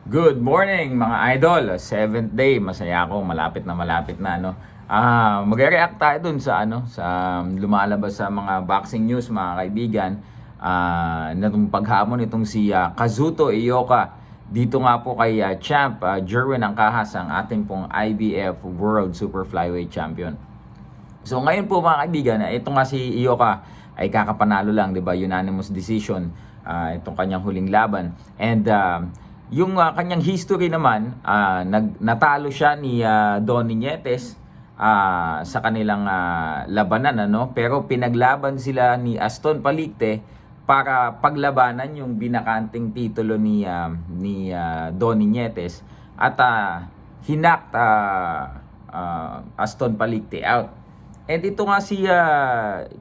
Good morning mga idol. Seventh day, masaya ako, malapit na no. Magre-react tayo dun sa sa lumalabas sa mga boxing news mga kaibigan. Natong paghamon itong si Kazuto Ioka dito nga po kay champ Jerwin Angkahas, ang ating pong IBF World Super Flyweight Champion. So ngayon po mga kaibigan, ito nga si Ioka ay kakapanalo lang, 'di ba? Unanimous decision itong kanyang huling laban. And yung kanyang history naman, natalo siya ni Donnie Nietes sa kanilang labanan, ano? Pero pinaglaban sila ni Aston Palicte para paglabanan yung binakanting titulo ni Donnie Nietes at hinak Aston Palicte out. And ito nga si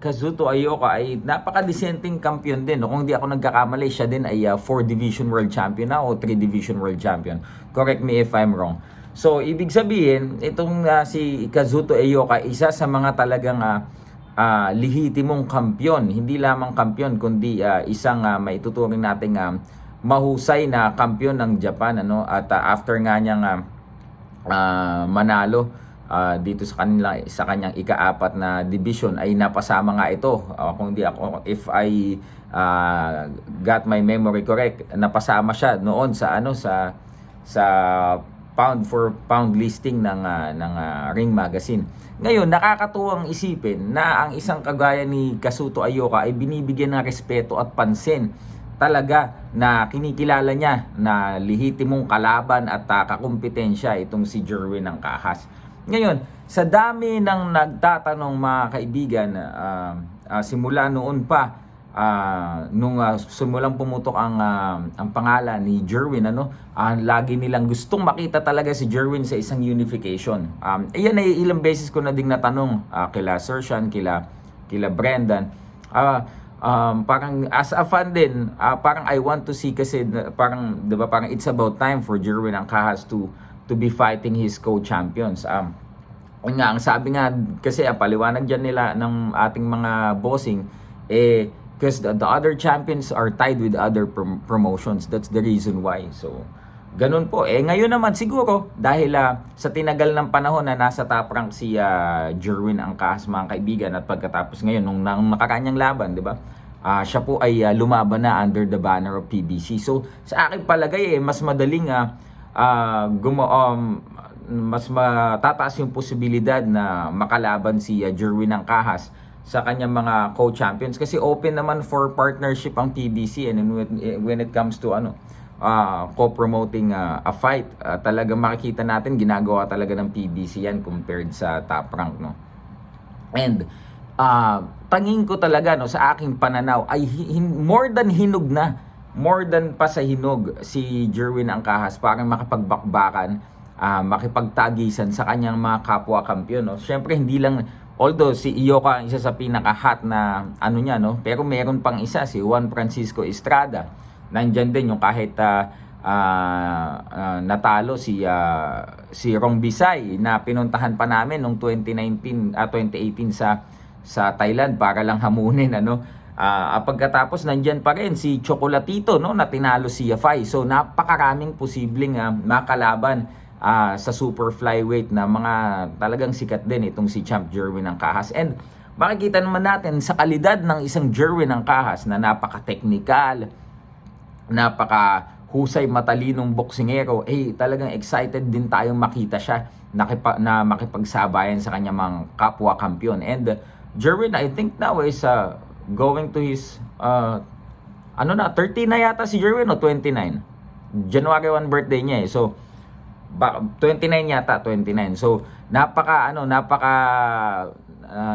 Kazuto Ioka ay napaka-dissenting kampiyon din. No? Kung hindi ako nagkakamali, siya din ay 4 Division World Champion na o 3 Division World Champion. Correct me if I'm wrong. So, ibig sabihin, itong si Kazuto Ioka, isa sa mga talagang lihitimong kampiyon. Hindi lamang kampiyon, kundi isang maituturing nating mahusay na kampiyon ng Japan. Ano? At after nga niyang manalo dito sa kanyang ika-4 na division ay napasama nga ito, kung di ako, if I got my memory correct, napasama siya noon sa sa pound for pound listing ng Ring Magazine. Ngayon, nakakatuwang isipin na ang isang kagaya ni Kazuto Ioka ay binibigyan ng respeto at pansin talaga, na kinikilala niya na lihitimong kalaban at kakumpetensya itong si Jerwin Angkahas. Ngayon, sa dami ng nagtatanong mga kaibigan, simula noon pa, nung simulang pumutok ang pangalan ni Jerwin, lagi nilang gustong makita talaga si Jerwin sa isang unification. Iyan ay ilang beses ko na ding natanong kila Sir Sean, kila Brendan. Parang as a fan din, parang I want to see, kasi parang 'di ba, parang it's about time for Jerwin Angkahas to be fighting his co-champions. Nga, ang sabi nga kasi paliwanag diyan nila ng ating mga bossing, because the other champions are tied with other promotions. That's the reason why. So ganun po. Ngayon naman siguro dahil sa tinagal ng panahon na nasa top rank si Jerwin Angkahas mga kaibigan, at pagkatapos ngayon nung nakakanyang laban, 'di ba? Siya po ay lumaban na under the banner of PBC. So sa akin palagay mas madaling mas matataas yung posibilidad na makalaban si Jerwin Angkahas sa kanyang mga co-champions, kasi open naman for partnership ang PBC. And when it comes to co-promoting a fight, talagang makikita natin ginagawa talaga ng PBC yan compared sa top rank, no? And tanging ko talaga, no, sa aking pananaw ay more than hinog na, more than pa sa hinog si Jerwin Angkahas para makipagbakbakan, makipagtagisan sa kanyang mga kapwa kampiyon, no? Syempre hindi lang, although si Ioka ang isa sa pinaka-hot na niya, no, pero meron pang isa, si Juan Francisco Estrada. Nandiyan din yung kahit natalo si Rong Bisay na pinuntahan pa namin noong 2018 sa Thailand para lang hamunin, pagkatapos nandiyan pa rin si Chocolatito, no, na tinalo si Yafai. So napakaraming posibleng makalaban sa super flyweight na mga talagang sikat din itong si Champ Jerwin Angkahas. And makikita naman natin sa kalidad ng isang Jerwin Angkahas na napaka-technical, napaka-husay matalinong boksingero, talagang excited din tayong makita siya na makipagsabayan sa kanyang mga kapwa kampiyon. And Jerwin, I think now is going to his 30 na yata si Jerwin, o 29. January 1 birthday niya So 29 yata, 29. So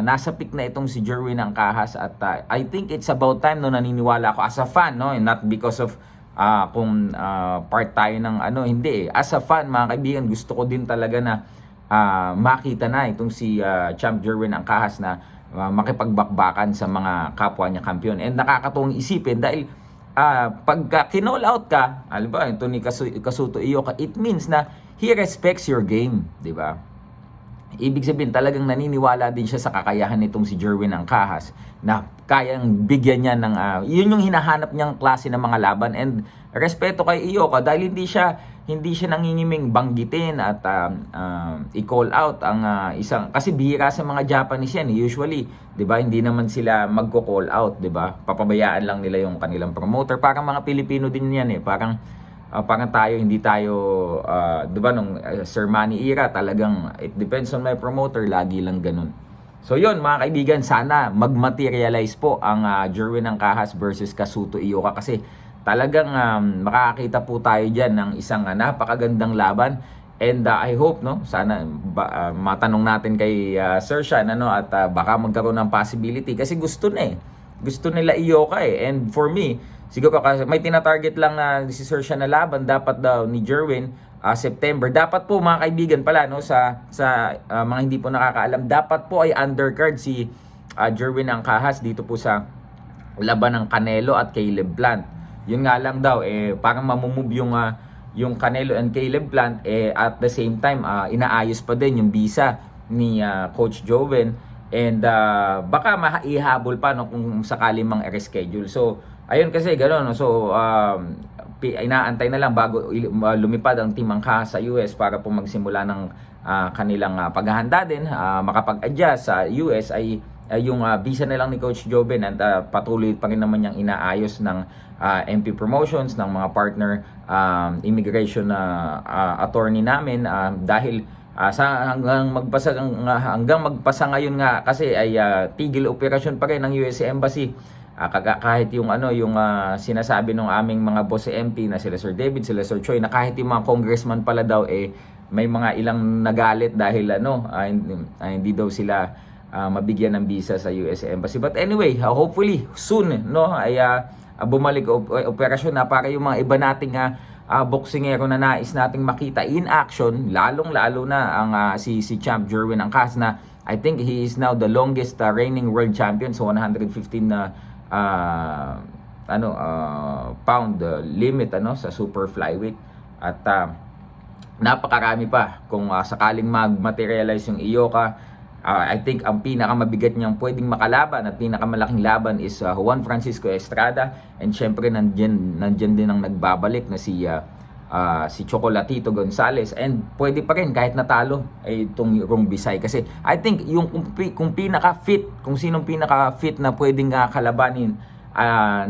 nasa peak na itong si Jerwin Angkahas, at I think it's about time, no, naniniwala ako as a fan, no, and not because of kung part tayo ng hindi. As a fan mga kaibigan, gusto ko din talaga na makita na itong si Champ Jerwin Angkahas na makipagbakbakan sa mga kapwa niya kampiyon. And nakakatuwang isipin dahil pagka kinall out ka, alam ba, ito ni Kazuto Ioka, it means na he respects your game, di ba? Ibig sabihin talagang naniniwala din siya sa kakayahan nitong si Jerwin Angcahas na kayang bigyan niya ng yun yung hinahanap niyang klase ng mga laban. And respeto kay Ioka dahil hindi siya nangingiming banggitin at i-call out ang isang, kasi bihira sa mga Japanese yan usually, 'di ba? Hindi naman sila magko-call out, 'di ba? Papabayaan lang nila yung kanilang promoter. Parang mga Pilipino din yan parang tayo, hindi tayo, 'di ba, nung Sir Manny era, talagang it depends on my promoter, lagi lang ganun. So yun mga kaibigan, sana mag-materialize po ang Jerwin Angcahas versus Kazuto Ioka, kasi talagang makakakita po tayo diyan ng isang napakagandang laban. And I hope, no, sana matanong natin kay Sir Sean, at baka magkaroon ng possibility, kasi gusto nila Ioka and for me, siguro kasi may tina-target lang na si Sir Sean na laban dapat daw ni Jerwin September. Dapat po mga kaibigan pala, no, sa mga hindi po nakakaalam, dapat po ay undercard si Jerwin Angcahas dito po sa laban ng Canelo at Caleb Plant. Yun nga lang daw parang mamumove yung Canelo and Caleb Plant, at the same time inaayos pa din yung visa ni Coach Joven, and baka maihabol pa, no, kung sakali mang reschedule. So ayun, kasi gano'n, no? So inaantay na lang bago lumipad ang Team Angcahas sa US para po magsimula ng kanilang paghahanda din, makapag-adjust sa US ay yung visa na lang ni Coach Joven, at patuloy pa rin naman niyang inaayos ng MP Promotions, ng mga partner immigration attorney namin, dahil hanggang magpasa ngayon nga, kasi ay tigil operasyon pa rin ng US Embassy. Kahit yung sinasabi ng aming mga boss sa MP na sila Sir David, sila Sir Choi, na kahit yung mga congressman pala daw may mga ilang nagalit dahil hindi daw sila mabigyan ng visa sa US Embassy. But anyway, hopefully soon, no, ay bumalik operasyon na para yung mga iba nating boksingero na nais nating makita in action, lalong-lalo na ang si Champ Jerwin Angcahas, na I think he is now the longest reigning world champion sa 115 pound limit sa super flyweight. At napakarami pa kung sakaling mag-materialize yung Ioka. I think ang pinakamabigat niyang pwedeng makalaban at pinakamalaking laban is Juan Francisco Estrada, and syempre nandiyan din ang nagbabalik na si Chocolatito Gonzales, and pwede pa rin kahit natalo itong Rong Visay, kasi I think yung kung pinaka-fit, kung sinong pinaka-fit na pwedeng kalabanin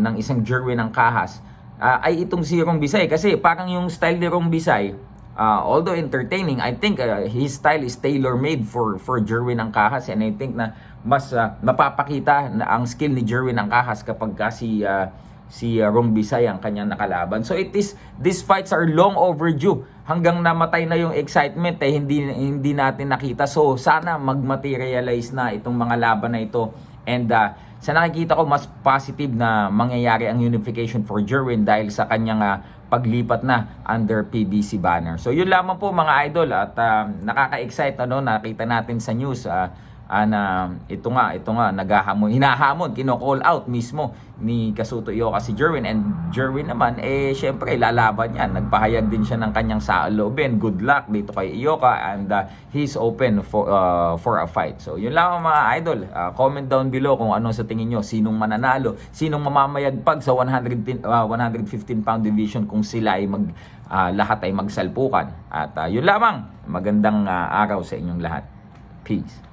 ng isang Jerwin Angcahas ay itong si Rong Visay, kasi parang yung style ni Rong Visay, although entertaining, I think his style is tailor-made for Jerwin Angcahas, and I think na mas mapapakita na ang skill ni Jerwin Angcahas kapag si Rong Visay ang kanyang nakalaban. So these fights are long overdue. Hanggang namatay na yung excitement hindi natin nakita. So sana mag-materialize na itong mga laban na ito. And sa nakikita ko, mas positive na mangyayari ang unification for Jerwin dahil sa kanyang paglipat na under PBC banner. So yun lamang po mga idol, at nakaka-excite nakita natin sa news na ito nga hinahamon, kino-call out mismo ni Kazuto Ioka si Jerwin, and Jerwin naman syempre lalaban yan. Nagpahayag din siya ng kanyang saloobin, good luck dito kay Ioka, and he's open for a fight. So yun lang mga idol, comment down below kung ano sa tingin nyo, sinong mananalo, sinong mamamayagpag sa 115 pound division kung sila ay lahat ay magsalpukan. At yun lamang, magandang araw sa inyong lahat. Peace.